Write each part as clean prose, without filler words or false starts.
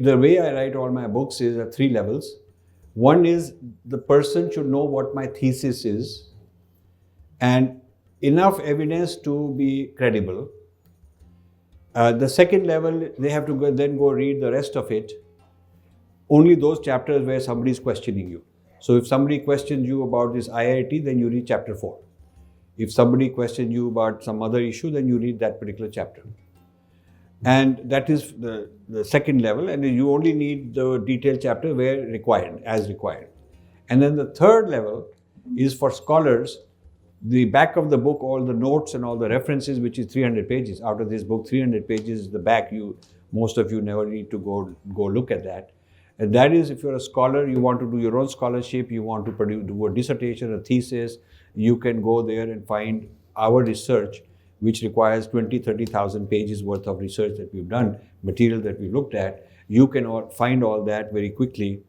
The way I write all my books is at 3 levels. One is the person should know what my thesis is and enough evidence to be credible. The second level, they have to then go read the rest of it. Only those chapters where somebody is questioning you. So if somebody questions you about this IIT, then you read chapter 4. If somebody questions you about some other issue, then you read that particular chapter. And that is the second level, and you only need the detailed chapter where required, as required. And then the third level is for scholars. The back of the book, all the notes and all the references, which is 300 pages. Out of this book, 300 pages is the back. Most of you never need to go look at that. And that is, if you're a scholar, you want to do your own scholarship, you want to do a dissertation, a thesis, you can go there and find our research, which requires 30,000 pages worth of research that we've done, material that we looked at. You can find all that very quickly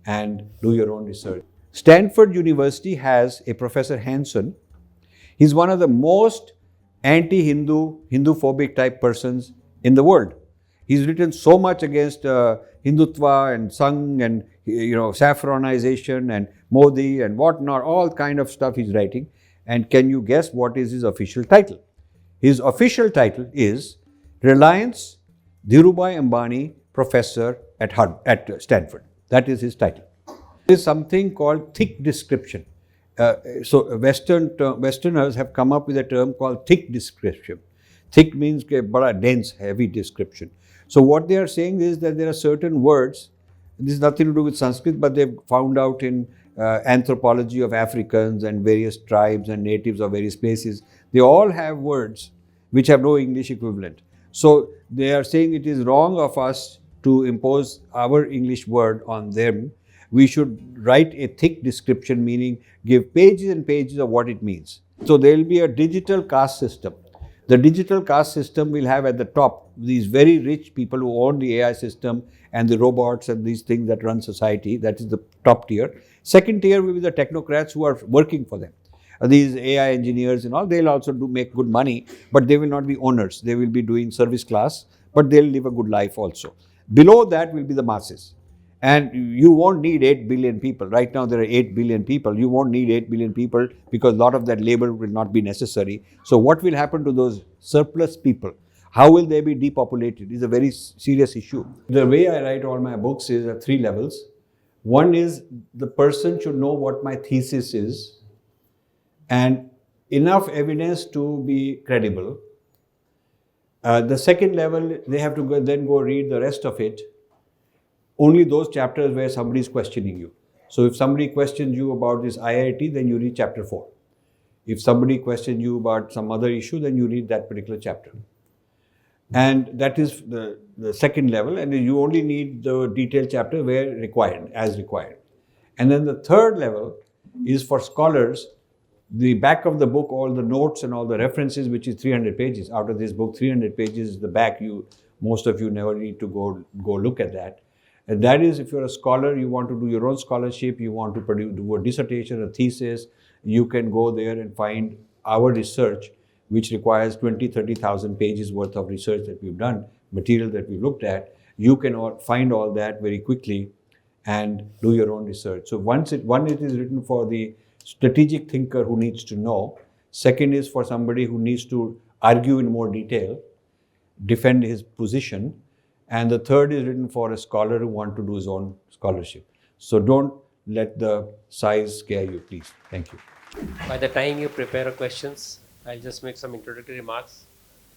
and do your own research. Stanford University has a Professor Hansen. He's one of the most anti-Hindu, Hindu-phobic type persons in the world. He's written so much against Hindutva and Sangh and saffronization and Modi and whatnot, all kind of stuff he's writing. And can you guess what is his official title? His official title is Reliance Dhirubhai Ambani Professor at Stanford. That is his title. There is something called thick description. So Westerners have come up with a term called thick description. Thick means bada dense, heavy description. So what they are saying is that there are certain words, this has nothing to do with Sanskrit, but they've found out in anthropology of Africans and various tribes and natives of various places, they all have words which have no English equivalent. So they are saying it is wrong of us to impose our English word on them. We should write a thick description, meaning give pages and pages of what it means. So there will be a digital caste system. The digital caste system will have at the top these very rich people who own the AI system and the robots and these things that run society. That is the top tier. Second tier will be the technocrats who are working for them. These AI engineers and all, they'll also make good money, but they will not be owners. They will be doing service class, but they'll live a good life also. Below that will be the masses. And you won't need 8 billion people. Right now there are 8 billion people. You won't need 8 billion people because a lot of that labor will not be necessary. So what will happen to those surplus people? How will they be depopulated? Is a very serious issue. The way I write all my books is at 3 levels. One is the person should know what my thesis is and enough evidence to be credible. The second level, they have to then go read the rest of it. Only those chapters where somebody is questioning you. So if somebody questions you about this IIT, then you read chapter 4. If somebody questions you about some other issue, then you read that particular chapter. And that is the second level, and you only need the detailed chapter where required, as required. And then the third level is for scholars. The back of the book, all the notes and all the references, which is 300 pages. Out of this book, 300 pages is the back. Most of you never need to go look at that. And that is, if you're a scholar, you want to do your own scholarship, you want to do a dissertation, a thesis, you can go there and find our research, which requires 30,000 pages worth of research that we've done, material that we looked at. You can find all that very quickly and do your own research. So it is written for the strategic thinker who needs to know. Second is for somebody who needs to argue in more detail, defend his position. And the third is written for a scholar who wants to do his own scholarship. So don't let the size scare you, please. Thank you. By the time you prepare questions, I'll just make some introductory remarks.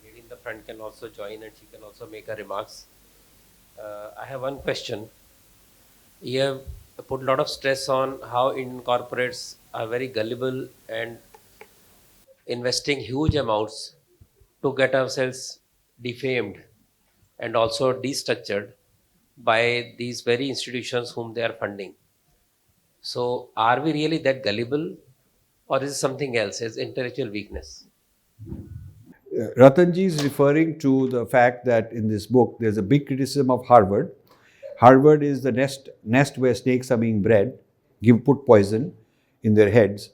Lady in the front can also join and she can also make her remarks. I have one question. You have put a lot of stress on how Indian corporates are very gullible and investing huge amounts to get ourselves defamed and also destructured by these very institutions whom they are funding. So are we really that gullible, or is it something else, is intellectual weakness? Ratanji is referring to the fact that in this book, there's a big criticism of Harvard. Harvard is the nest where snakes are being bred, put poison in their heads.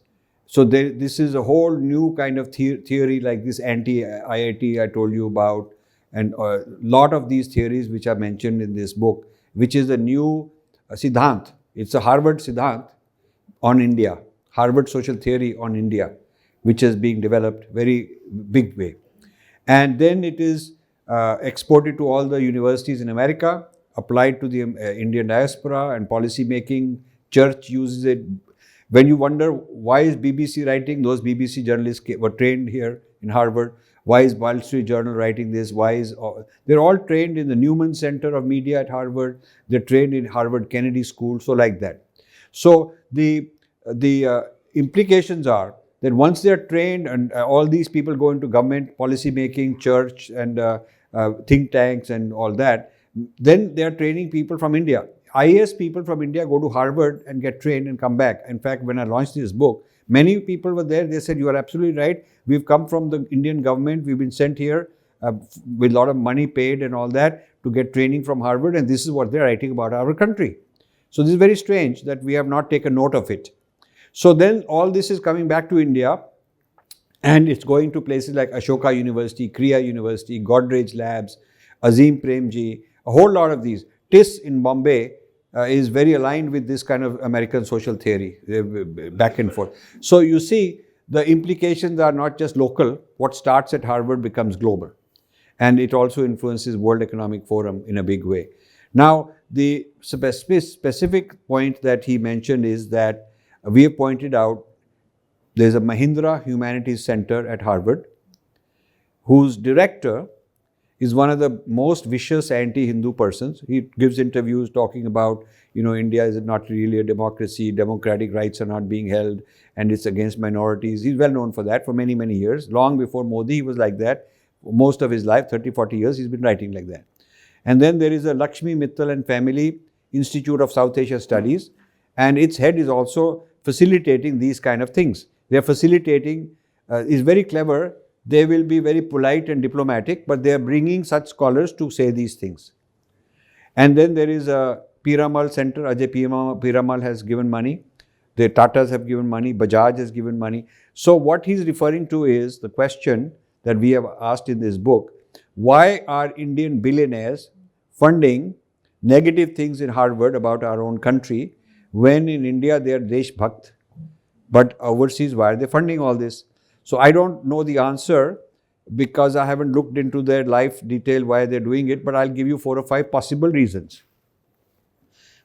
So this is a whole new kind of theory like this anti-IIT I told you about, and a lot of these theories which are mentioned in this book which is a new Siddhant. It's a Harvard Siddhant on India, Harvard social theory on India, which is being developed very big way. And then it is exported to all the universities in America, applied to the Indian diaspora and policy making. Church uses it. When you wonder why is BBC writing, those BBC journalists were trained here in Harvard. Why is Wall Street Journal writing this? Why is they're all trained in the Newman Center of Media at Harvard. They're trained in Harvard Kennedy School, so like that. So the implications are that once they're trained and all these people go into government, policy making, church and think tanks and all that, then they're training people from India. IAS people from India go to Harvard and get trained and come back. In fact, when I launched this book, many people were there. They said, you are absolutely right. We've come from the Indian government. We've been sent here with a lot of money paid and all that to get training from Harvard. And this is what they're writing about our country. So this is very strange that we have not taken note of it. So then all this is coming back to India and it's going to places like Ashoka University, Kriya University, Godrej Labs, Azim Premji, a whole lot of these. TIS in Bombay is very aligned with this kind of American social theory, back and forth. So you see, the implications are not just local. What starts at Harvard becomes global. And it also influences World Economic Forum in a big way. Now, the specific point that he mentioned is that we have pointed out there's a Mahindra Humanities Center at Harvard, whose director is one of the most vicious anti-Hindu persons. He gives interviews talking about, India is not really a democracy, democratic rights are not being held, and it's against minorities. He's well known for that for many, many years. Long before Modi, he was like that. Most of his life, 30, 40 years, he's been writing like that. And then there is a Lakshmi Mittal and Family Institute of South Asia Studies, and its head is also facilitating these kind of things. They are facilitating, is very clever. They will be very polite and diplomatic, but they are bringing such scholars to say these things. And then there is a Piramal Center. Ajay Piramal has given money. The Tatas have given money. Bajaj has given money. So what he's referring to is the question that we have asked in this book. Why are Indian billionaires funding negative things in Harvard about our own country when in India they are Desh Bhakt, but overseas why are they funding all this? So I don't know the answer because I haven't looked into their life detail why they're doing it, but I'll give you 4 or 5 possible reasons.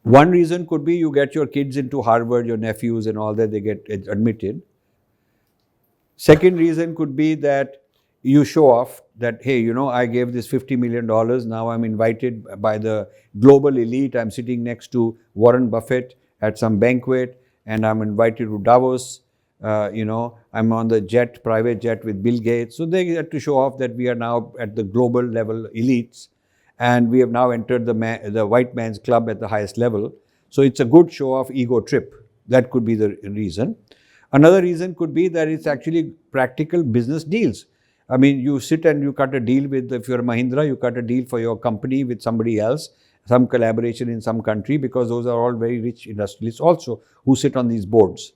One reason could be you get your kids into Harvard, your nephews and all that, they get admitted. Second reason could be that you show off that, hey, I gave this $50 million, now I'm invited by the global elite, I'm sitting next to Warren Buffett at some banquet and I'm invited to Davos. I'm on the private jet with Bill Gates. So they get to show off that we are now at the global level elites and we have now entered the white man's club at the highest level. So it's a good show off ego trip. That could be the reason. Another reason could be that it's actually practical business deals. I mean, you sit and you cut a deal with, if you're Mahindra, you cut a deal for your company with somebody else, some collaboration in some country, because those are all very rich industrialists also who sit on these boards.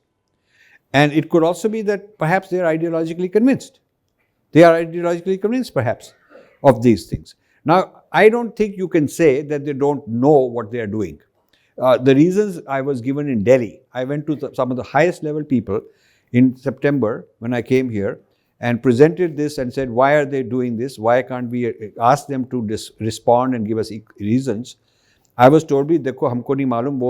And it could also be that perhaps they are ideologically convinced. They are ideologically convinced perhaps of these things. Now, I don't think you can say that they don't know what they are doing. The reasons I was given in Delhi, I went to some of the highest level people in September when I came here and presented this and said, why are they doing this? Why can't we ask them to respond and give us reasons? I was told, dekho humko nahi malum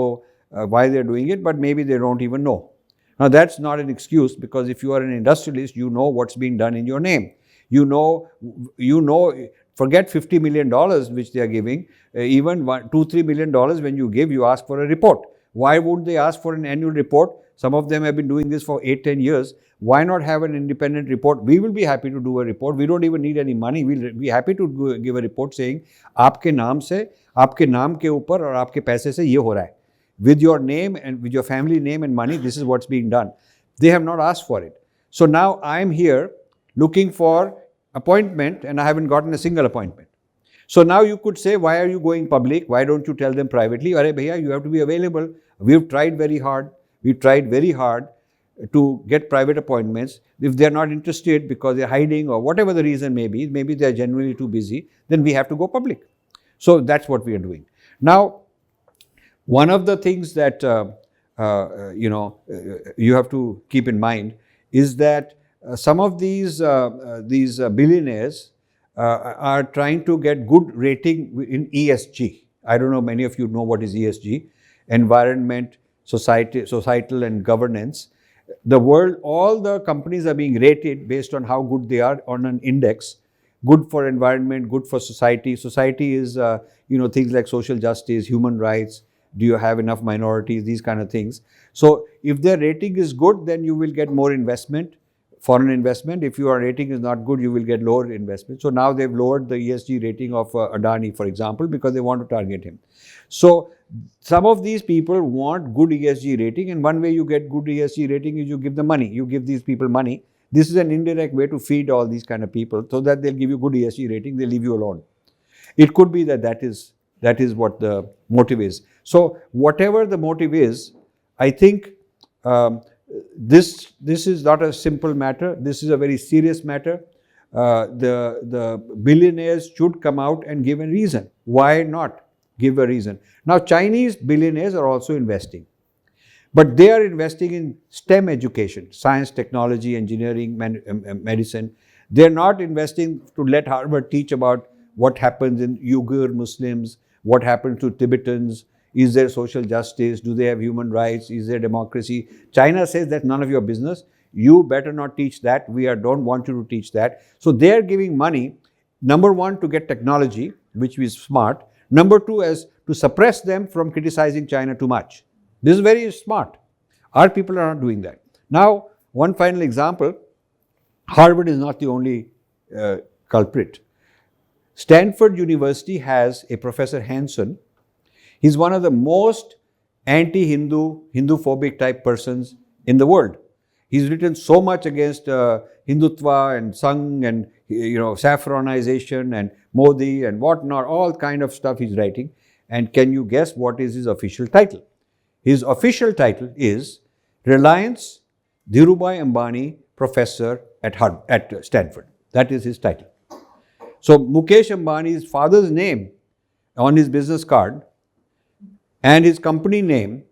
why they are doing it, but maybe they don't even know. Now, that's not an excuse, because if you are an industrialist, you know what's being done in your name. You know, forget $50 million which they are giving, even $2-3 million when you give, you ask for a report. Why wouldn't they ask for an annual report? Some of them have been doing this for 8-10 years. Why not have an independent report? We will be happy to do a report. We don't even need any money. We'll be happy to give a report saying, आपके नाम से, आपके नाम के ऊपर और आपके पैसे से ये हो रहा है. With your name and with your family name and money, this is what's being done. They have not asked for it. So now I'm here looking for appointment and I haven't gotten a single appointment. So now you could say, why are you going public? Why don't you tell them privately? Arey bhaiya, you have to be available. We've tried very hard. We've tried very hard to get private appointments. If they're not interested because they're hiding or whatever the reason may be, maybe they're genuinely too busy, then we have to go public. So that's what we are doing. Now, One of the things that you have to keep in mind is that some of these billionaires are trying to get good rating in ESG. I don't know, many of you know what is ESG: environment, societal and governance. The world, all the companies are being rated based on how good they are on an index. Good for environment, good for society. Society is things like social justice, human rights. Do you have enough minorities? These kind of things. So if their rating is good, then you will get more investment, foreign investment. If your rating is not good, you will get lower investment. So now they've lowered the ESG rating of Adani, for example, because they want to target him. So some of these people want good ESG rating, and one way you get good ESG rating is you give them money. You give these people money. This is an indirect way to feed all these kind of people so that they'll give you good ESG rating, they leave you alone. It could be that is what the motive is. So whatever the motive is, I think this is not a simple matter. This is a very serious matter. The billionaires should come out and give a reason. Why not give a reason? Now, Chinese billionaires are also investing, but they are investing in STEM education: science, technology, engineering, medicine. They are not investing to let Harvard teach about what happens in Uyghur Muslims, what happens to Tibetans, is there social justice, do they have human rights, is there democracy. China says that's none of your business. You better not teach that. We don't want you to teach that. So they are giving money, number one, to get technology, which is smart. Number two, as to suppress them from criticizing China too much. This is very smart. Our people are not doing that. Now, one final example: Harvard is not the only culprit. Stanford University has a Professor Hansen. He's one of the most anti-Hindu, Hindu-phobic type persons in the world. He's written so much against Hindutva and Sangh and saffronization and Modi and whatnot, all kind of stuff he's writing. And can you guess what is his official title? His official title is Reliance Dhirubhai Ambani Professor at Stanford. That is his title. So Mukesh Ambani's father's name on his business card and his company name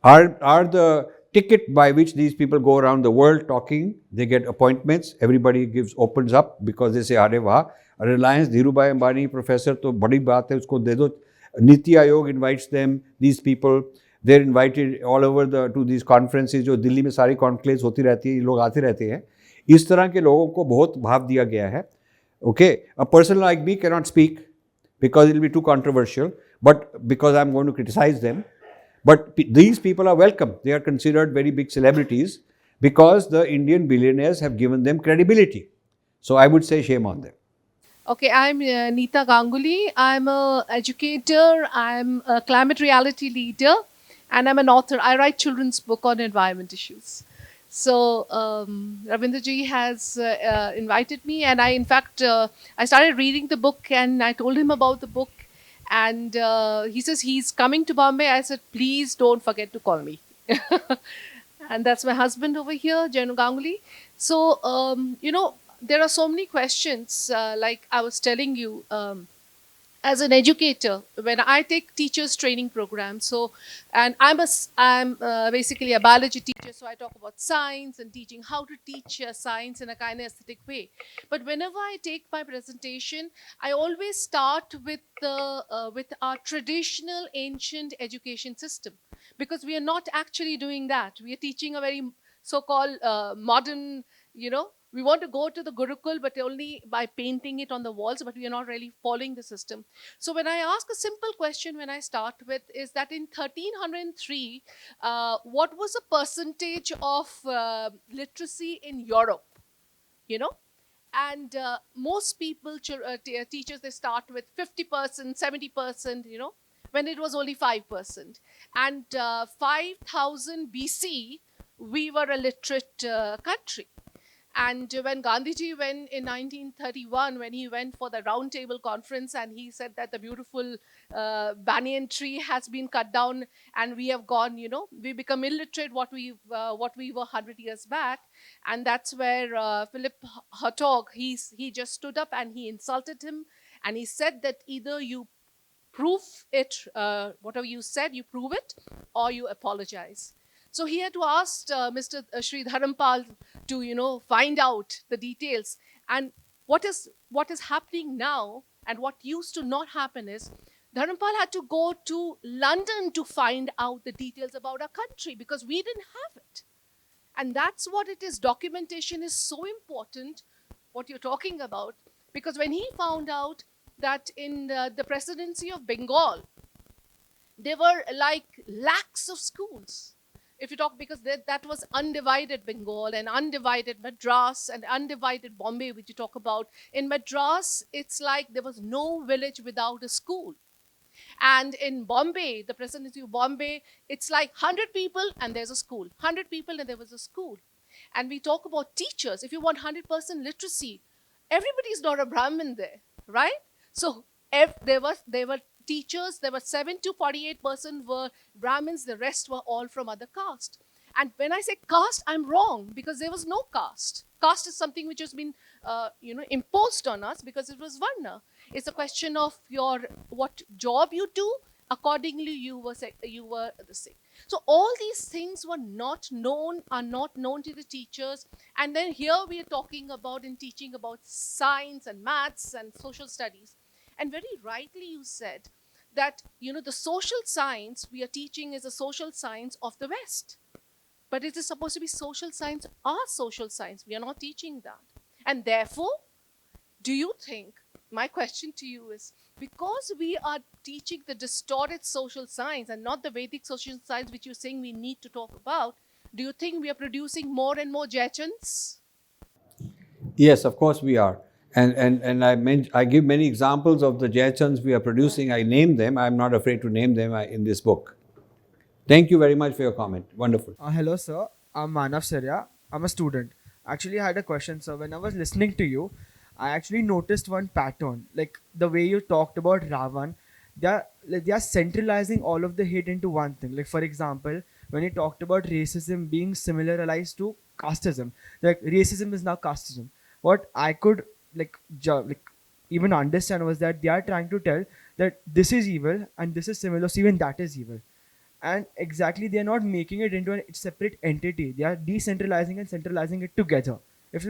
are the ticket by which these people go around the world talking. They get appointments. Everybody opens up because they say, "Arey wah, Reliance Dhirubhai Ambani Professor, to badi baat hai, usko de do." Niti Aayog invites them. These people, they're invited all over to these conferences. जो दिल्ली में सारी conclaves होती रहती है, ये लोग आते रहते हैं. इस तरह के लोगों को बहुत भाव दिया गया है. Okay, a person like me cannot speak because it will be too controversial, but because I'm going to criticize them. But these people are welcome. They are considered very big celebrities because the Indian billionaires have given them credibility. So I would say shame on them. Okay, I'm Neeta Ganguly. I'm an educator, I'm a climate reality leader, and I'm an author. I write children's book on environment issues. So Ravindraji has invited me, and I started reading the book, and I told him about the book, and he says he's coming to Bombay. I said, please don't forget to call me. And that's my husband over here, Jenu Ganguly. So, there are so many questions, like I was telling you, as an educator, when I take teachers training programs, and I'm basically a biology teacher, so I talk about science and teaching how to teach science in a kind of aesthetic way. But whenever I take my presentation, I always start with our traditional ancient education system, because we are not actually doing that. We are teaching a very so-called modern, we want to go to the Gurukul, but only by painting it on the walls, but we are not really following the system. So when I ask a simple question when I start with is that in 1303, what was the percentage of literacy in Europe? And most people, teachers, they start with 50%, 70%, when it was only 5%. And 5000 BC, we were a literate country. And when Gandhiji went in 1931, when he went for the round table conference, and he said that the beautiful Banyan Tree has been cut down and we have gone, we become illiterate what we were 100 years back. And that's where Philip Hartog, he just stood up and he insulted him. And he said that either you prove it, whatever you said, you prove it, or you apologize. So he had to ask Mr. Sri Dharampal to, find out the details. And what is happening now, and what used to not happen, is Dharampal had to go to London to find out the details about our country because we didn't have it. And that's what it is. Documentation is so important, what you're talking about, because when he found out that in the presidency of Bengal, there were like lakhs of schools. If you talk, because that was undivided Bengal and undivided Madras and undivided Bombay, which you talk about. In Madras, it's like there was no village without a school. And in Bombay, the presidency of Bombay, it's like 100 people and there's a school. 100 people and there was a school. And we talk about teachers. If you want 100% literacy, everybody's not a Brahmin there, right? So if there were teachers, there were 7 to 48% were Brahmins, the rest were all from other caste. And when I say caste, I'm wrong, because there was no caste. Caste is something which has been imposed on us because it was Varna. It's a question of what job you do, accordingly you were the same. So all these things are not known to the teachers. And then here we are talking about and teaching about science and maths and social studies. And very rightly you said that, the social science we are teaching is a social science of the West. But it is supposed to be social science, our social science. We are not teaching that. And therefore, do you think, my question to you is, because we are teaching the distorted social science and not the Vedic social science, which you're saying we need to talk about, do you think we are producing more and more Jaichands? Yes, of course we are. And I give many examples of the Jaichands we are producing. I name them. I'm not afraid to name them in this book. Thank you very much for your comment. Wonderful. Hello, sir. I'm Manav Sarya. I'm a student. Actually, I had a question, sir. When I was listening to you, I actually noticed one pattern. Like the way you talked about Ravana, they are centralizing all of the hate into one thing. Like for example, when you talked about racism being similarized to casteism, like racism is now casteism. What I could even understand was that they are trying to tell that this is evil and this is similar, so even that is evil. And exactly, they are not making it into a separate entity. They are decentralizing and centralizing it together. If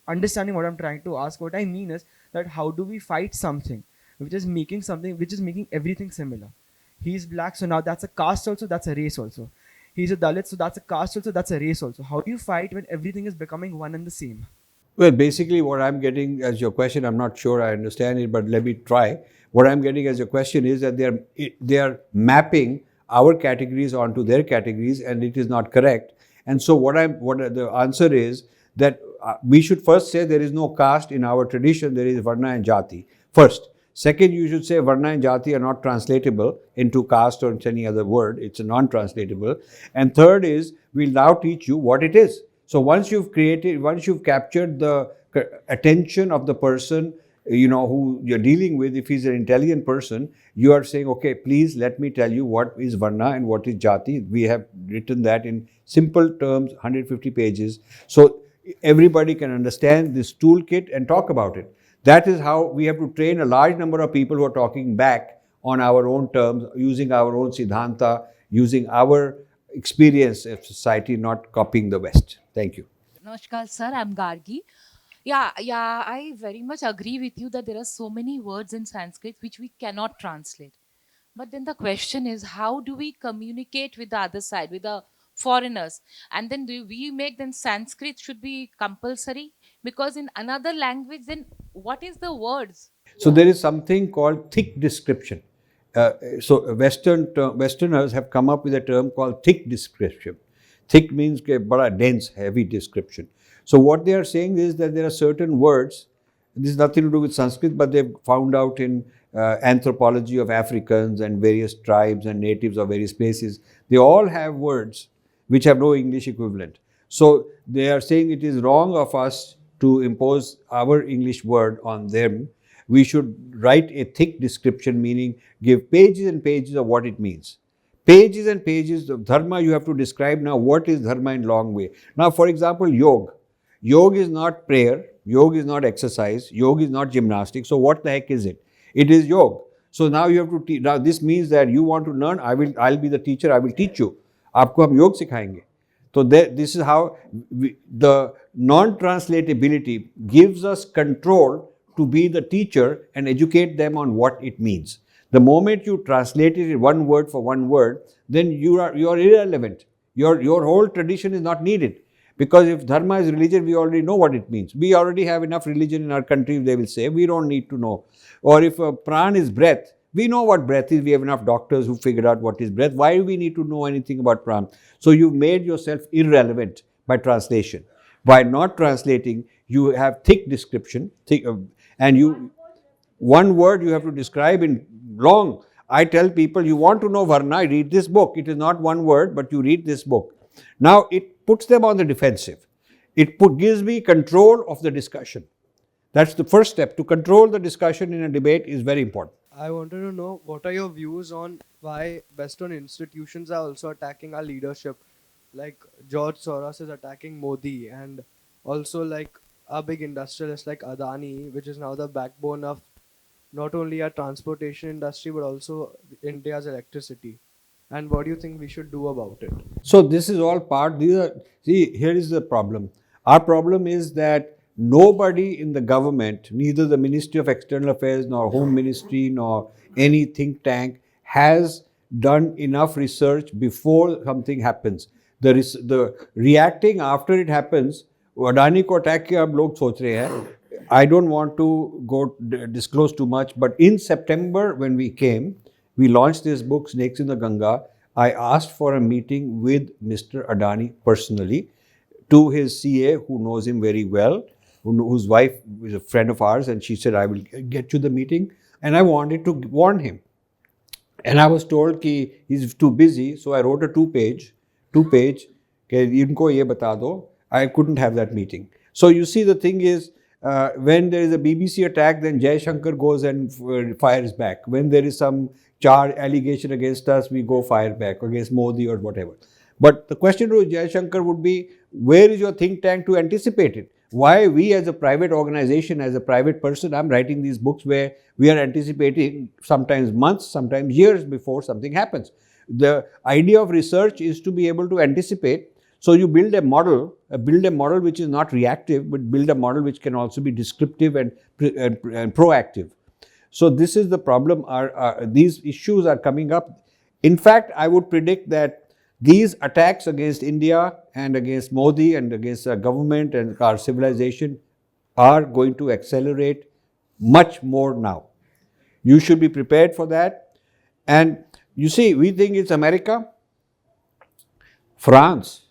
understanding what I'm trying to ask, what I mean is that how do we fight something which is making everything similar? He's black, so now that's a caste also, that's a race also. He's a Dalit, so that's a caste also, that's a race also. How do you fight when everything is becoming one and the same? Well, basically what I'm getting as your question, I'm not sure I understand it, but let me try. What I'm getting as your question is that they are mapping our categories onto their categories, and it is not correct. And so what the answer is that we should first say there is no caste in our tradition, there is Varna and Jati. First. Second, you should say Varna and Jati are not translatable into caste or into any other word. It's a non-translatable. And third is, we'll now teach you what it is. So once you've captured the attention of the person, who you're dealing with, if he's an intelligent person, you are saying, okay, please let me tell you what is Varna and what is Jati. We have written that in simple terms, 150 pages. So everybody can understand this toolkit and talk about it. That is how we have to train a large number of people who are talking back on our own terms, using our own Siddhanta, using our experience of society, not copying the West. Thank you. Namaskar, sir. I'm Gargi. Yeah, I very much agree with you that there are so many words in Sanskrit which we cannot translate. But then the question is, how do we communicate with the other side, with the foreigners? And then do we make then Sanskrit should be compulsory? Because in another language, then what is the words? So there is something called thick description. So Westerners have come up with a term called thick description. Thick means bada dense, heavy description. So what they are saying is that there are certain words, this has nothing to do with Sanskrit, but they've found out in anthropology of Africans and various tribes and natives of various places, they all have words which have no English equivalent. So they are saying it is wrong of us to impose our English word on them. We should write a thick description, meaning give pages and pages of what it means. Pages and pages of dharma you have to describe now what is dharma in long way. Now, for example, yoga. Yoga is not prayer, yoga is not exercise, yoga is not gymnastics. So what the heck is it? It is yoga. So now you have to teach. Now this means that you want to learn. I'll be the teacher. I will teach you. आपको हम योग सिखाएंगे. So this is how the non-translatability gives us control to be the teacher and educate them on what it means. The moment you translate it in one word for one word, then you are irrelevant. Your whole tradition is not needed. Because if dharma is religion, we already know what it means. We already have enough religion in our country, they will say. We don't need to know. Or if pran is breath, we know what breath is. We have enough doctors who figured out what is breath. Why do we need to know anything about pran? So you've made yourself irrelevant by translation. By not translating, you have thick description, and one word you have to describe in long. I tell people, you want to know Varna, read this book. It is not one word, but you read this book. Now, it puts them on the defensive. It gives me control of the discussion. That's the first step. To control the discussion in a debate is very important. I wanted to know, what are your views on why Western institutions are also attacking our leadership? Like George Soros is attacking Modi, and also like a big industrialist like Adani, which is now the backbone of not only our transportation industry but also India's electricity. And what do you think we should do about it? So this is all part. Here is the problem. Our problem is that nobody in the government, neither the Ministry of External Affairs nor Home Ministry nor any think tank, has done enough research before something happens. The reacting after it happens, Adani ko attack kiya ab log soch rahe hain. I don't want to disclose too much, but in September when we came, we launched this book, Snakes in the Ganga. I asked for a meeting with Mr. Adani personally, to his CA who knows him very well, whose wife is a friend of ours, and she said, I will get you the meeting. And I wanted to warn him. And I was told that he's too busy, so I wrote a two-page, inko ye bata do. I couldn't have that meeting. So you see, the thing is, when there is a BBC attack, then Jaichands goes and fires back. When there is some allegation against us, we go fire back against Modi or whatever. But the question to Jaichands would be, where is your think tank to anticipate it? Why we as a private organization, as a private person, I'm writing these books where we are anticipating sometimes months, sometimes years before something happens. The idea of research is to be able to anticipate. So you build a model which is not reactive, but build a model which can also be descriptive and proactive. So this is the problem. These issues are coming up. In fact, I would predict that these attacks against India and against Modi and against our government and our civilization are going to accelerate much more now. You should be prepared for that. And you see, we think it's America, France.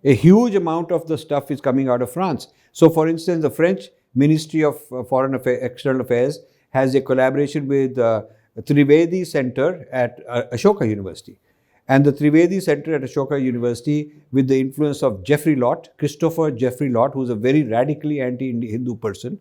A huge amount of the stuff is coming out of France. So, for instance, the French Ministry of External Affairs has a collaboration with Trivedi Center at Ashoka University. And the Trivedi Center at Ashoka University, with the influence of Christopher Jeffrey Lott, who is a very radically anti-Hindu person,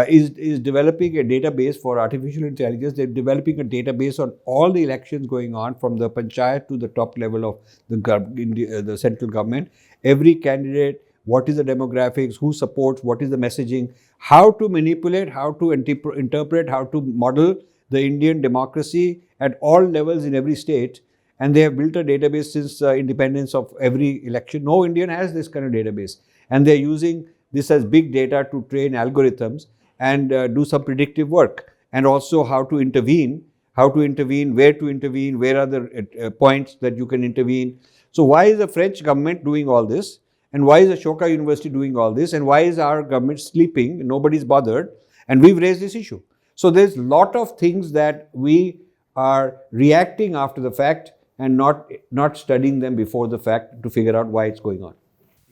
is developing a database for artificial intelligence. They're developing a database on all the elections going on, from the panchayat to the top level of the central government. Every candidate, what is the demographics, who supports, what is the messaging, how to manipulate, how to interpret, how to model the Indian democracy at all levels in every state. And they have built a database since independence of every election. No Indian has this kind of database. And they're using this as big data to train algorithms and do some predictive work. And also how to intervene, where to intervene, where are the points that you can intervene. So why is the French government doing all this? And why is Ashoka University doing all this? And why is our government sleeping? Nobody's bothered. And we've raised this issue. So there's a lot of things that we are reacting after the fact and not studying them before the fact to figure out why it's going on.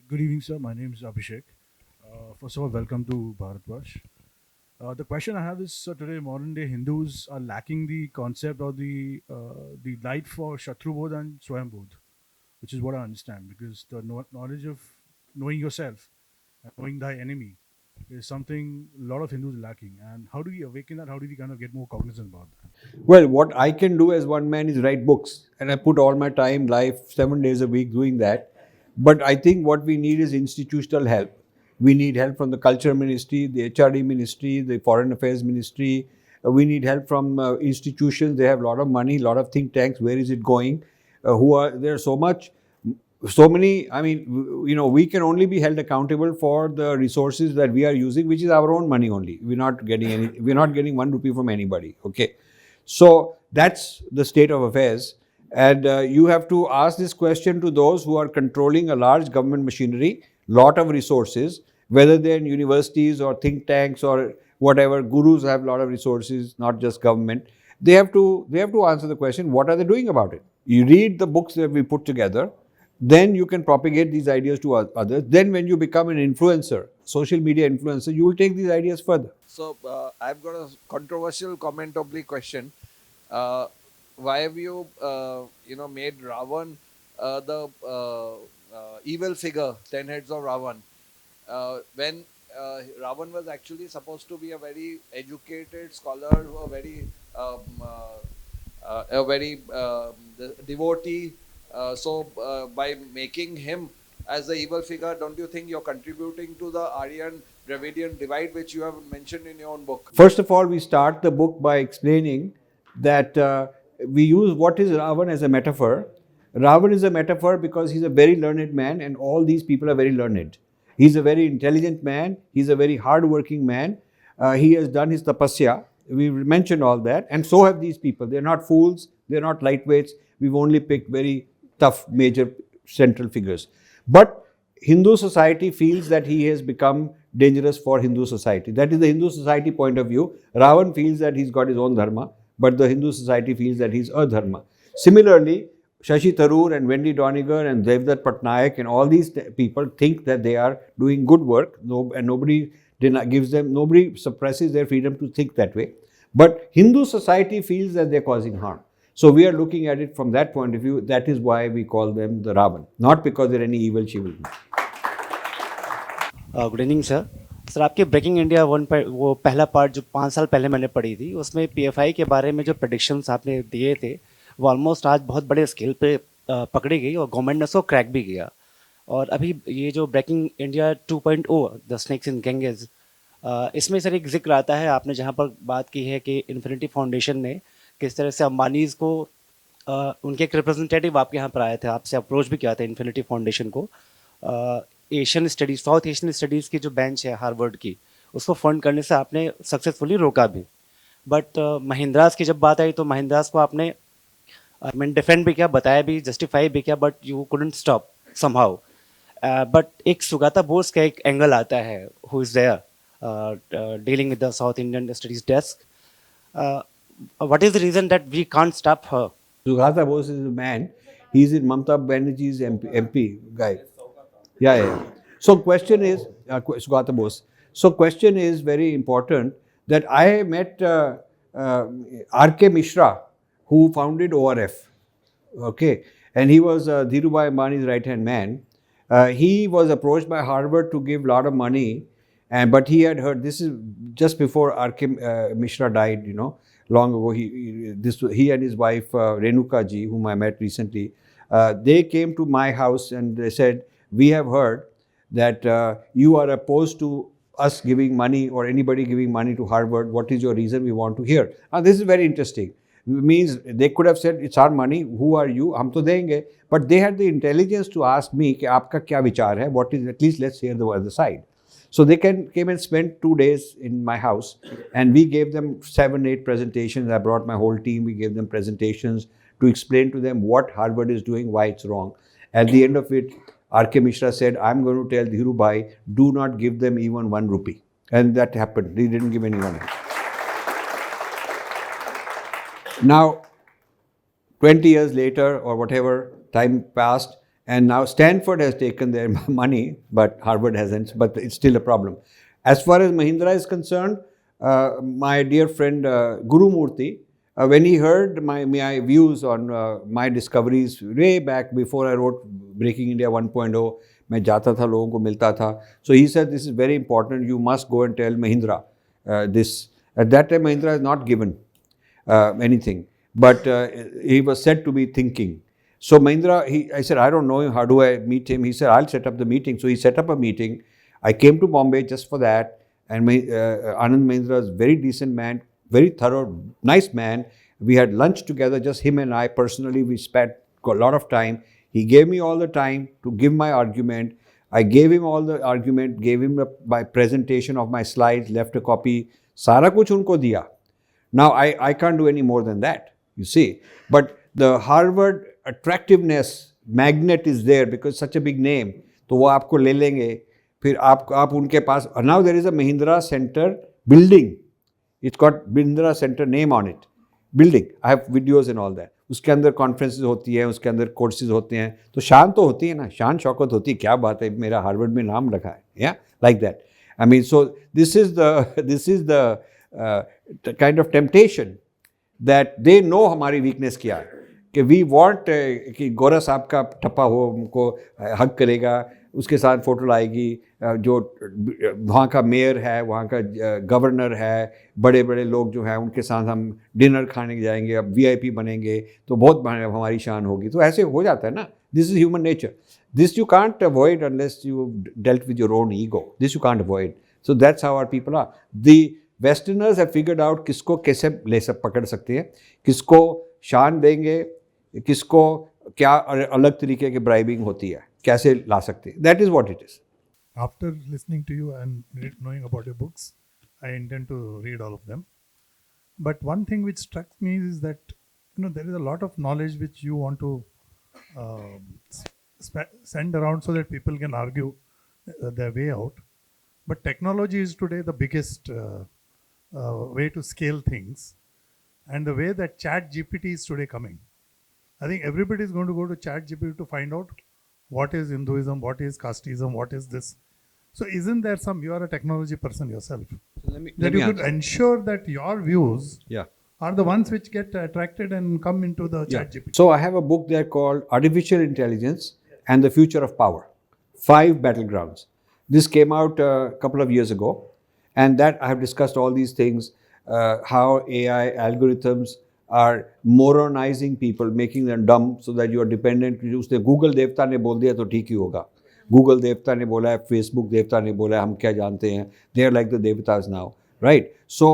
Good evening, sir. My name is Abhishek. First of all, welcome to Bharatvarsh. The question I have is, today modern day Hindus are lacking the concept or the light for Shatrubodh and Swayambodh, which is what I understand, because the knowledge of knowing yourself and knowing thy enemy is something a lot of Hindus are lacking. And how do we awaken that? How do we kind of get more cognizant about that? Well, what I can do as one man is write books, and I put all my time, life, 7 days a week doing that. But I think what we need is institutional help. We need help from the Culture Ministry, the HRD Ministry, the Foreign Affairs Ministry, We need help from institutions. They have a lot of money, a lot of think tanks. Where is it going? There's so many. I mean, we can only be held accountable for the resources that we are using, which is our own money only. We're not getting 1 rupee from anybody. Okay, so that's the state of affairs. And you have to ask this question to those who are controlling a large government machinery, lot of resources, whether they're in universities or think tanks or whatever. Gurus have a lot of resources, not just government. They have to answer the question, what are they doing about it? You read the books that we put together, then you can propagate these ideas to others. Then when you become an influencer, social media influencer, you will take these ideas further. So I've got a controversial comment of the question. Why have you made Ravan the evil figure, 10 heads of Ravan, when Ravan was actually supposed to be a very educated scholar, a very devotee. So by making him as the evil figure, don't you think you're contributing to the Aryan Dravidian divide, which you have mentioned in your own book? First of all, we start the book by explaining that we use what is Ravan as a metaphor. Ravan is a metaphor because he's a very learned man, and all these people are very learned. He's a very intelligent man. He's a very hard-working man. He has done his tapasya. We mentioned all that, and so have these people. They're not fools. They're not lightweights. We've only picked very tough, major central figures. But Hindu society feels that he has become dangerous for Hindu society. That is the Hindu society point of view. Ravan feels that he's got his own dharma, but the Hindu society feels that he's a dharma. Similarly, Shashi Tharoor and Wendy Doniger and Devdutt Patnaik and all these people think that they are doing good work, and nobody suppresses their freedom to think that way. But Hindu society feels that they're causing harm. So we are looking at it from that point of view. That is why we call them the Ravan, not because they're any evil she will be. Good evening sir. Sir आपके breaking India वो पहला part जो 5 साल पहले मैंने पढ़ी थी, उसमें पीएफआई के बारे में जो प्रेडिक्शंस आपने दिए थे वो ऑलमोस्ट आज बहुत बड़े स्केल पे पकड़ी गई और गवर्नमेंट ने उसको क्रैक भी किया. और अभी ये जो breaking India 2.0 the snakes in Ganges, इसमें सर एक जिक्र आता है, आपने जहाँ पर बात की है कि इन्फिनिटी फाउंडेशन ने किस तरह से अंबानीज को उनके एक रिप्रेजेंटेटिव आपके यहाँ पर आए थे, आपसे अप्रोच भी किया था इन्फिनिटी फाउंडेशन को. Asian studies, south Asian studies की जो बेंच है हार्वर्ड की, उसको फंड करने से आपने सक्सेसफुली रोका भी. बट महिंद्रास की जब बात आई तो महिंद्रास को आपने डिफेंड भी किया, बताया भी, जस्टिफाई भी किया, but you couldn't stop somehow. But एक सुगाता बोस का एक एंगल आता है, who is there dealing with the south Indian studies desk. What is the reason that we can't stop her? Sugata Bose is a man. He's in Mamata Banerjee's MP guy. Yeah. So question is, Sugata Bose. So question is very important that I met R.K. Mishra, who founded ORF. Okay. And he was Dhirubhai Ambani's right-hand man. He was approached by Harvard to give a lot of money. But he had heard, this is just before R.K. Mishra died, long ago. He and his wife Renuka ji, whom I met recently, they came to my house and they said, we have heard that you are opposed to us giving money or anybody giving money to Harvard. What is your reason? We want to hear. This is very interesting. It means they could have said, it's our money. Who are you? Hum to denge. But they had the intelligence to ask me, ki aapka kya vichar hai? What is, at least let's hear the other side. So they came and spent 2 days in my house, and we gave them 7-8 presentations. I brought my whole team. We gave them presentations to explain to them what Harvard is doing, why it's wrong. At the end of it, R.K. Mishra said, I'm going to tell Dhirubhai, do not give them even 1 rupee. And that happened. They didn't give anyone. Now, 20 years later or whatever, time passed. And now Stanford has taken their money, but Harvard hasn't, but it's still a problem. As far as Mahindra is concerned, my dear friend Guru Murthy, when he heard my views on my discoveries way back before I wrote Breaking India 1.0, मैं जाता था, लोगों को मिलता था. So he said, this is very important, you must go and tell Mahindra this. At that time, Mahindra has not given anything, but he was said to be thinking. So Mahindra, I said, I don't know him, how do I meet him? He said, I'll set up the meeting. So he set up a meeting. I came to Bombay just for that. And Anand Mahindra is a very decent man, very thorough, nice man. We had lunch together, just him and I personally. We spent a lot of time. He gave me all the time to give my argument. I gave him all the argument, gave him my presentation of my slides, left a copy. Sara kuch unko diya. Now, I can't do any more than that, you see. But the Harvard attractiveness magnet is there because such a big name. तो वो आपको ले लेंगे, फिर आप उनके पास. Now there is a Mahindra Center building. It's got Mahindra Center name on it. Building. I have videos and all that. उसके अंदर कॉन्फ्रेंसेज होती है, उसके अंदर कोर्सेज होते हैं. तो शान तो होती है ना, शान शौकत होती है. क्या बात है, मेरा हार्वर्ड में नाम रखा है. Yeah, like that. I mean, so this is the kind of temptation that they know हमारी weakness क्या है. कि वी वॉन्ट कि गौरा साहब का ठप्पा हो, उनको हक करेगा, उसके साथ फ़ोटो लाएगी, जो वहाँ का मेयर है, वहाँ का गवर्नर है, बड़े बड़े लोग जो हैं उनके साथ हम डिनर खाने जाएंगे, अब वीआईपी बनेंगे तो बहुत हमारी शान होगी. तो ऐसे हो जाता है ना. This is human nature. This you can't avoid unless you dealt with your own ego. This you can't avoid. So that's how our people are. The westerners have figured out किसको कैसे पकड़ सकते हैं, किसको शान देंगे, किसको क्या अलग तरीके की ब्राइबिंग होती है, कैसे ला सकते हैं. That is what it is. After listening to you and knowing about your books, I intend to read all of them. But one thing which struck me is that there is a lot of knowledge which you want to send around so that people can argue their way out. But technology is today the biggest way to scale things, and the way that Chat GPT is today coming. I think everybody is going to go to Chat GPT to find out what is Hinduism, what is casteism, what is this. So isn't there you are a technology person yourself, that you could ensure that your views are the ones which get attracted and come into the Chat GPT? So I have a book there called Artificial Intelligence and the Future of Power, 5 Battlegrounds. This came out a couple of years ago, and that I have discussed all these things, how AI algorithms are moronizing people, making them dumb so that you are dependent. उसने Google देवता ने बोल दिया तो ठीक ही होगा. Google देवता ने बोला है, फेसबुक देवता ने बोला है, हम क्या जानते हैं. They are like the devatas now, right? So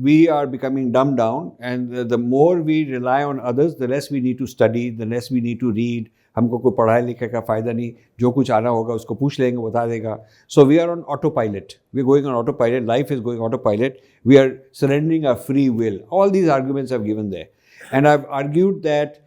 we are becoming dumbed down, and the more we rely on others, the less we need to study, the less we need to read. हमको कोई पढ़ाई लिखे का फ़ायदा नहीं, जो कुछ आना होगा उसको पूछ लेंगे, बता देगा. So we are on autopilot. We are going on autopilot. Life is going autopilot. We are surrendering our free will. All these arguments I've given there. And I've argued that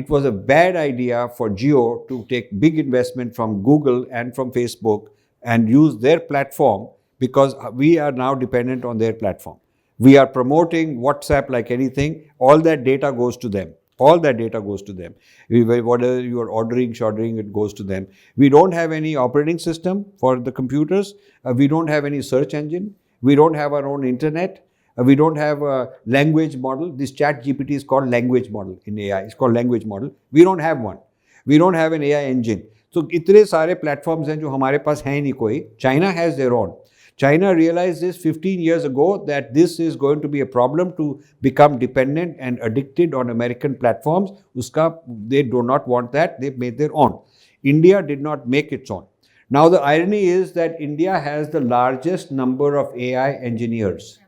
it was a bad idea for Jio to take big investment from Google and from Facebook and use their platform, because we are now dependent on their platform. We are promoting WhatsApp like anything. All that data goes to them. All that data goes to them. Whatever you are ordering, it goes to them. We don't have any operating system for the computers. We don't have any search engine. We don't have our own internet. We don't have a language model. This Chat GPT is called language model in AI. It's called language model. We don't have one. We don't have an AI engine. So इतने सारे platforms हैं जो हमारे पास हैं नहीं कोई. China has their own. China realized this 15 years ago, that this is going to be a problem to become dependent and addicted on American platforms. They do not want that. They made their own. India did not make its own. Now the irony is that India has the largest number of AI engineers.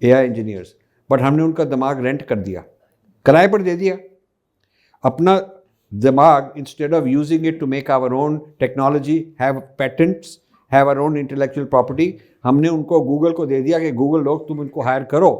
But हमने उनका दिमाग rent कर दिया, किराए पर दे दिया. अपना दिमाग, instead of using it to make our own technology, have patents, have our own intellectual property, हमने उनको गूगल को दे दिया कि गूगल लोग तुम इनको हायर करो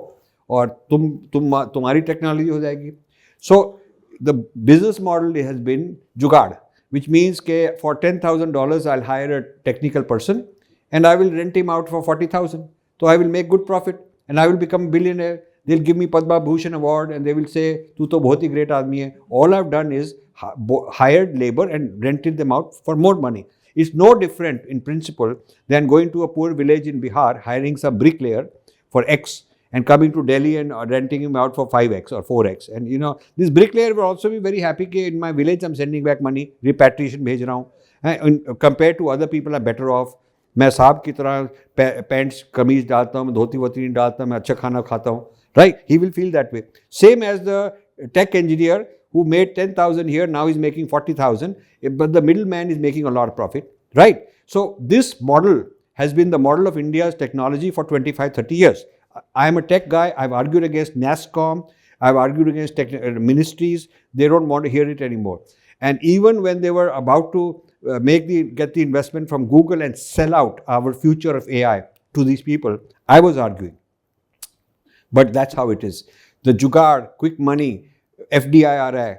और तुम्हारी टेक्नोलॉजी हो जाएगी. So the business model has been जुगाड़, which means के for $10,000 I'll hire a technical person and I will rent him out for 40,000. So I will make good profit and I will become a billionaire. They'll give me Padma Bhushan award and they will say तू तो बहुत ही great आदमी है. All I've done is hired labor and rented them out for more money. It's no different in principle than going to a poor village in Bihar, hiring some bricklayer for X and coming to Delhi and renting him out for 5X or 4X. And this bricklayer will also be very happy that in my village I'm sending back money, repatriation भेज रहा हूँ. Compared to other people are better off. मैं साहब की तरह pants कमीज डालता हूँ, मैं धोती वोती नहीं डालता, मैं अच्छा खाना खाता हूँ. Right? He will feel that way. Same as the tech engineer who made 10,000 here, now is making 40,000, but the middleman is making a lot of profit, right? So this model has been the model of India's technology for 25-30 years. I'm a tech guy. I've argued against NASCOM. I've argued against ministries. They don't want to hear it anymore. And even when they were about to get the investment from Google and sell out our future of AI to these people, I was arguing. But that's how it is. The jugaad, quick money, FDI,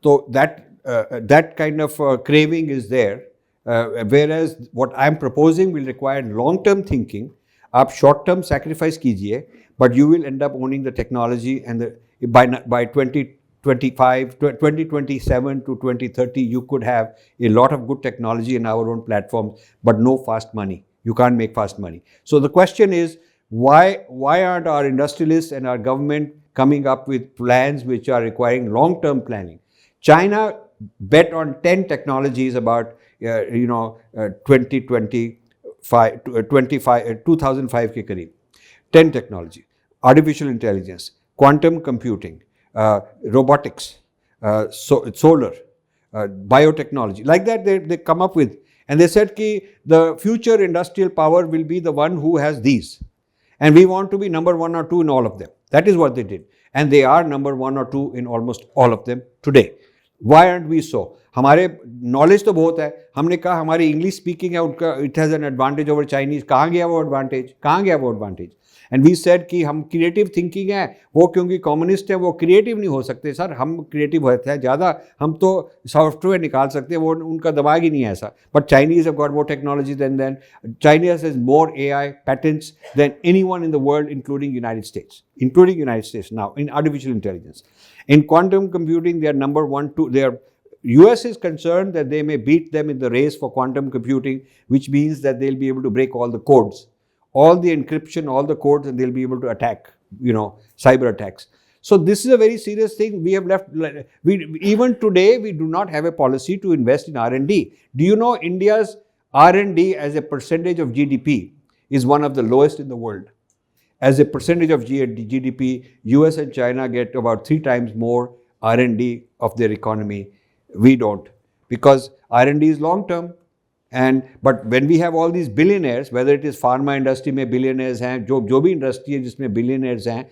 so that kind of craving is there. Whereas what I'm proposing will require long-term thinking. आप short-term sacrifice कीजिए, but you will end up owning the technology, and by 2027 to 2030, you could have a lot of good technology in our own platforms, but no fast money. You can't make fast money. So the question is, why aren't our industrialists and our government coming up with plans which are requiring long-term planning? China bet on 10 technologies about 2005 के करीब 10 technology: artificial intelligence, quantum computing, robotics, solar, biotechnology. Like that, they come up with, and they said कि the future industrial power will be the one who has these, and we want to be number 1 or 2 in all of them. That is what they did, and they are number 1 or 2 in almost all of them today. Why aren't we so? हमारे knowledge तो बहुत है. हमने कहा हमारी English speaking है, उनका it has an advantage over Chinese. कहाँ गया वो एडवांटेज? एंड वी सेड कि हम क्रिएटिव थिंकिंग है, वो क्योंकि कम्युनिस्ट है वो क्रिएटिव नहीं हो सकते. सर हम क्रिएटिव होते हैं ज़्यादा, हम तो सॉफ्टवेयर निकाल सकते हैं, वो उनका दिमाग ही नहीं है ऐसा. But Chinese have got more technology than China has more AI patents than anyone in the world, including United States now in artificial intelligence. In quantum computing, they are number 1, 2. US is concerned that they may beat them in the race for quantum computing, which means that they'll be able to break all the codes, all the encryption, all the codes, and they'll be able to attack, cyber attacks. So this is a very serious thing. We have left, even today, we do not have a policy to invest in R&D. Do you know India's R&D as a percentage of GDP is one of the lowest in the world? As a percentage of GDP, US and China get about 3 times more R&D of their economy. We don't, because R&D is long term. But when we have all these billionaires, whether it is pharma industry में billionaires हैं, जो भी industry है जिसमें billionaires हैं,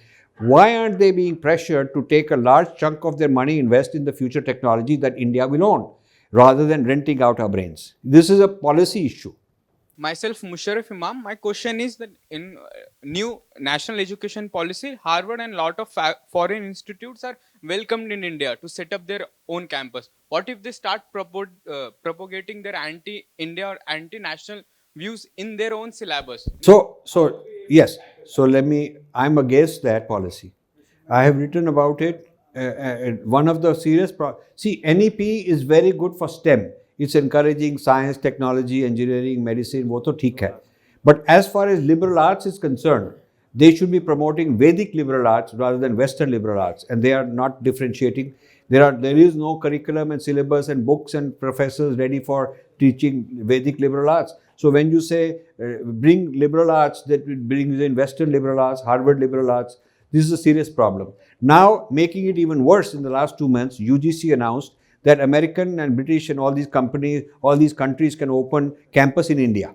why aren't they being pressured to take a large chunk of their money, invest in the future technology that India will own, rather than renting out our brains? This is a policy issue. Myself, Musharraf Imam. My question is that in new national education policy, Harvard and lot of foreign institutes are welcomed in India to set up their own campus. What if they start propagating their anti-India or anti-national views in their own syllabus? So yes. So I'm against that policy. I have written about it. One of the serious NEP is very good for STEM. It's encouraging science, technology, engineering, medicine, वो तो ठीक है. But as far as liberal arts is concerned, they should be promoting Vedic liberal arts rather than Western liberal arts, and they are not differentiating. There is no curriculum and syllabus and books and professors ready for teaching Vedic liberal arts. So when you say bring liberal arts, that brings in Western liberal arts, Harvard liberal arts, this is a serious problem. Now, making it even worse, in the last 2 months, UGC announced that American and British and all these companies, all these countries can open campus in India.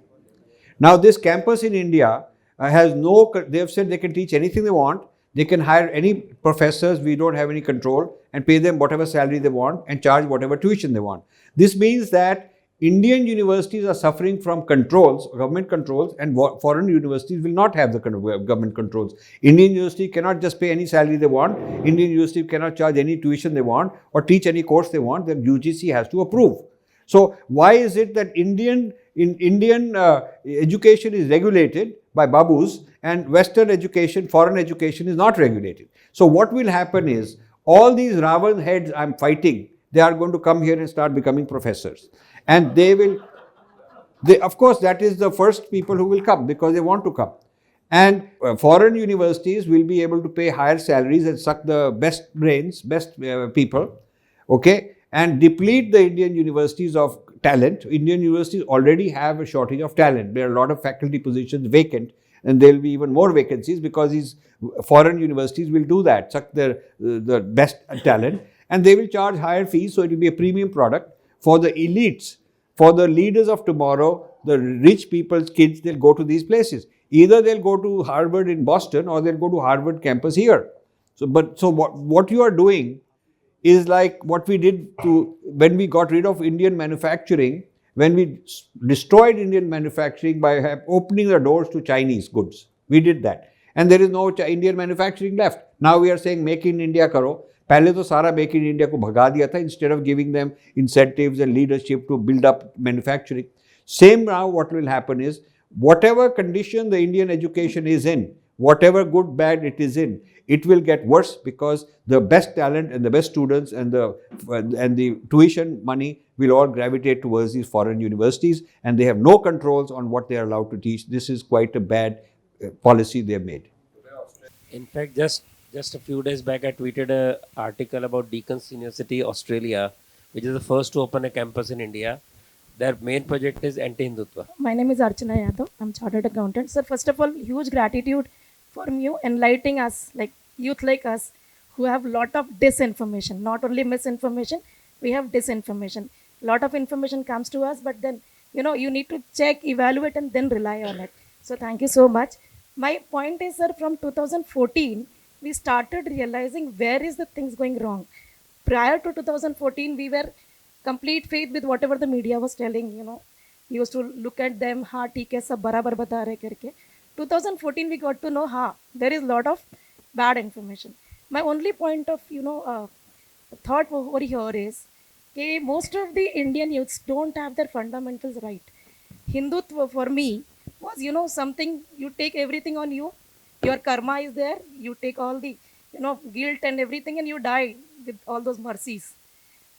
Now this campus in India they have said they can teach anything they want, they can hire any professors, we don't have any control, and pay them whatever salary they want and charge whatever tuition they want. This means that Indian universities are suffering from controls, government controls, and foreign universities will not have the government controls. Indian university cannot just pay any salary they want. Indian university cannot charge any tuition they want or teach any course they want. The UGC has to approve. So why is it that Indian education is regulated by babus and Western education, foreign education is not regulated? So what will happen is all these Ravan heads I'm fighting, they are going to come here and start becoming professors. And of course, that is the first people who will come because they want to come. And foreign universities will be able to pay higher salaries and suck the best brains, best people, okay, and deplete the Indian universities of talent. Indian universities already have a shortage of talent. There are a lot of faculty positions vacant, and there will be even more vacancies because these foreign universities will do that, suck the best talent, and they will charge higher fees, so it will be a premium product. For the elites, for the leaders of tomorrow, the rich people's kids, they'll go to these places. Either they'll go to Harvard in Boston or they'll go to Harvard campus here. So what you are doing is like what we did when we got rid of Indian manufacturing, when we destroyed Indian manufacturing by opening the doors to Chinese goods. We did that. And there is no Indian manufacturing left. Now we are saying make in India karo. पहले तो सारा make in India को भगा दिया था instead of giving them incentives and leadership to build up manufacturing. Same now what will happen is whatever condition the Indian education is in, whatever good bad it is in, it will get worse because the best talent and the best students and the tuition money will all gravitate towards these foreign universities, and they have no controls on what they are allowed to teach. This is quite a bad policy they have made. In fact, just a few days back, I tweeted an article about Deacon's University, Australia, which is the first to open a campus in India. Their main project is anti-Hindutva. My name is Archana Yadav. I'm chartered accountant. Sir, first of all, huge gratitude for you enlightening us, like youth like us, who have lot of disinformation. Not only misinformation, we have disinformation. Lot of information comes to us, but then, you need to check, evaluate, and then rely on it. So thank you so much. My point is, sir, from 2014, we started realizing where is the things going wrong. Prior to 2014, we were complete faith with whatever the media was telling, We used to look at them, theek hai, sab barabar bata rahe karke. 2014, we got to know, there is a lot of bad information. My only point of, thought over here is, most of the Indian youths don't have their fundamentals right. Hindutva for me was, something, you take everything on you, your karma is there, you take all the, guilt and everything and you die with all those mercies.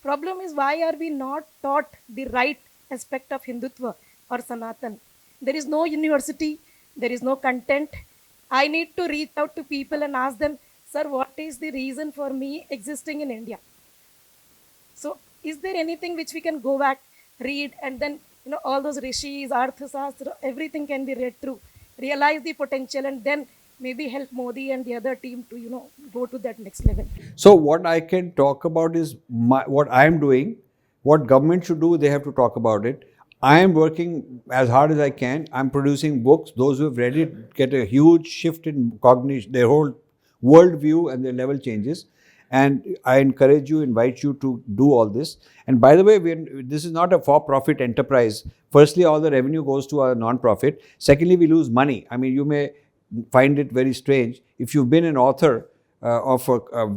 Problem is, why are we not taught the right aspect of Hindutva or Sanatan? There is no university, there is no content. I need to reach out to people and ask them, sir, what is the reason for me existing in India? So, is there anything which we can go back, read, and then, all those rishis, arthasastra, everything can be read through, realize the potential, and then maybe help Modi and the other team to, go to that next level. So what I can talk about is what I am doing. What government should do, they have to talk about it. I am working as hard as I can. I'm producing books. Those who have read it get a huge shift in cognition, their whole worldview and their level changes. And I encourage you, invite you to do all this. And by the way, this is not a for-profit enterprise. Firstly, all the revenue goes to our non-profit. Secondly, we lose money. I mean, you may find it very strange. If you've been an author of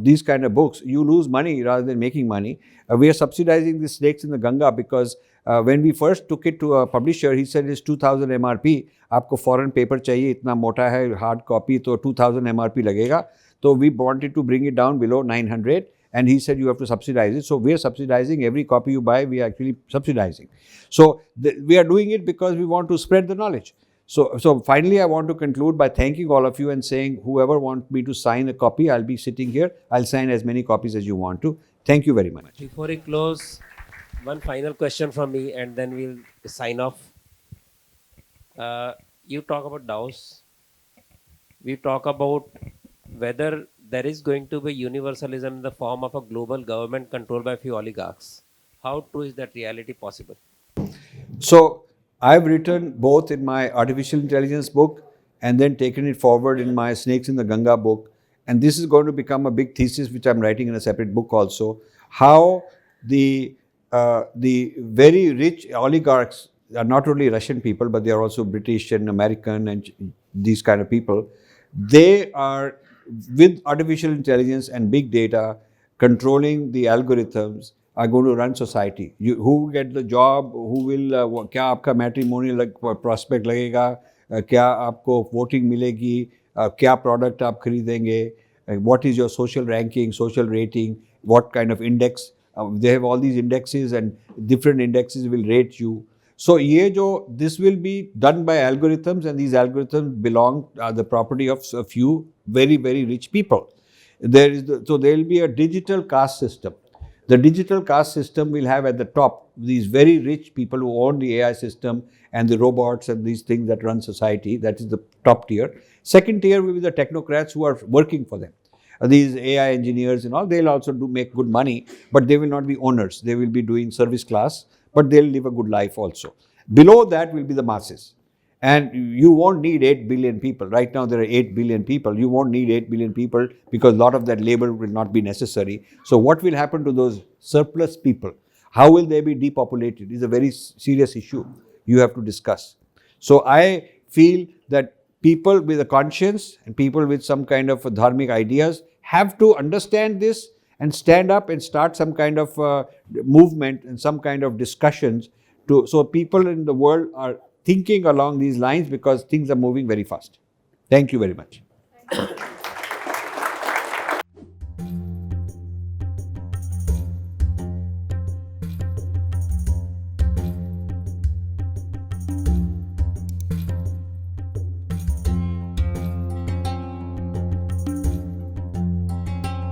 these kind of books, you lose money rather than making money. We are subsidizing the snakes in the Ganga because when we first took it to a publisher, he said it's 2000 MRP. आपको foreign paper चाहिए, इतना मोटा है, hard copy, तो 2000 MRP लगेगा. So we wanted to bring it down below 900, and he said you have to subsidize it. So we are subsidizing every copy you buy. We are actually subsidizing. So we are doing it because we want to spread the knowledge. So finally, I want to conclude by thanking all of you and saying, whoever wants me to sign a copy, I'll be sitting here. I'll sign as many copies as you want to. Thank you very much. Before we close, one final question from me, and then we'll sign off. You talk about DAOs. We talk about whether there is going to be universalism in the form of a global government controlled by a few oligarchs. How true is that reality possible? So I've written both in my artificial intelligence book and then taken it forward in my Snakes in the Ganga book. And this is going to become a big thesis, which I'm writing in a separate book also. How the very rich oligarchs are not only Russian people, but they are also British and American and these kind of people. They are, with artificial intelligence and big data, controlling the algorithms, are going to run society. Who will get the job, who will, क्या आपका matrimonial prospect लगेगा, क्या आपको voting मिलेगी, क्या product आप खरीदेंगे, what is your social ranking, social rating, what kind of index. They have all these indexes and different indexes will rate you. So this will be done by algorithms, and these algorithms are the property of a few very, very rich people. So there will be a digital caste system. The digital caste system will have at the top these very rich people who own the AI system and the robots and these things that run society. That is the top tier. Second tier will be the technocrats who are working for them. These AI engineers and all, they'll also make good money, but they will not be owners. They will be doing service class, but they'll live a good life also. Below that will be the masses. And you won't need 8 billion people. Right now there are 8 billion people. You won't need 8 billion people because a lot of that labor will not be necessary. So what will happen to those surplus people? How will they be depopulated? Is a very serious issue you have to discuss. So I feel that people with a conscience and people with some kind of dharmic ideas have to understand this and stand up and start some kind of movement and some kind of discussions so people in the world are thinking along these lines because things are moving very fast. Thank you very much.